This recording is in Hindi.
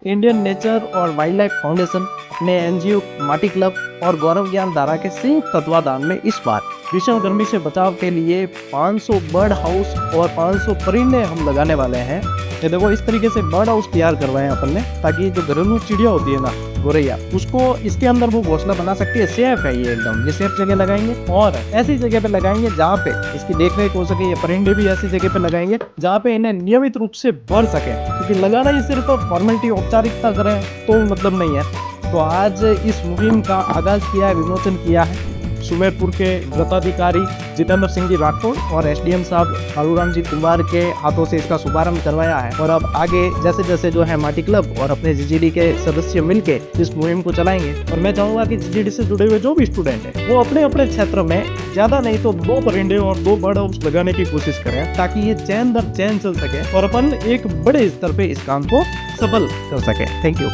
इंडियन नेचर और वाइल्ड लाइफ फाउंडेशन अपने एनजीओ माटी क्लब और गौरव ज्ञान धारा के संयुक्त तत्वाधान में इस बार भीषण गर्मी से बचाव के लिए 500 बर्ड हाउस और 500 परिंदे हम लगाने वाले हैं। ये देखो, इस तरीके से बर्ड हाउस तैयार करवाए हैं अपन ने, ताकि जो घरेलू चिड़िया होती है ना, गोरैया, उसको इसके अंदर वो घोंसला बना सकती है। सेफ है ये एकदम, ये सेफ जगह लगाएंगे और ऐसी जगह पे लगाएंगे जहाँ पे इसकी देखरेख हो सके। ये परिंदे भी ऐसी जगह पे लगाएंगे जहाँ पे इन्हें नियमित रूप से बढ़ सके, क्योंकि लगाना ही सिर्फ फॉर्मेलिटी औपचारिकता करें तो मतलब नहीं है। तो आज इस मुहिम का आगाज किया है, विमोचन किया है सुमेरपुर के व्रताधिकारी जितेंद्र सिंह जी राठौड़ और एसडीएम साहब कालूराम जी कुमार के हाथों से इसका शुभारंभ करवाया है। और अब आगे जैसे जैसे जो है माटी क्लब और अपने जीजीडी के सदस्य मिलके इस मुहिम को चलाएंगे। और मैं चाहूंगा कि जीजीडी से जुड़े हुए जो भी स्टूडेंट है वो अपने अपने क्षेत्र में ज्यादा नहीं तो 2 परिंदे और 2 बर्ड हाउस लगाने की कोशिश करें, ताकि ये चैन दर चैन चल सके और अपन एक बड़े स्तर पे इस काम को सफल कर सके। Thank you.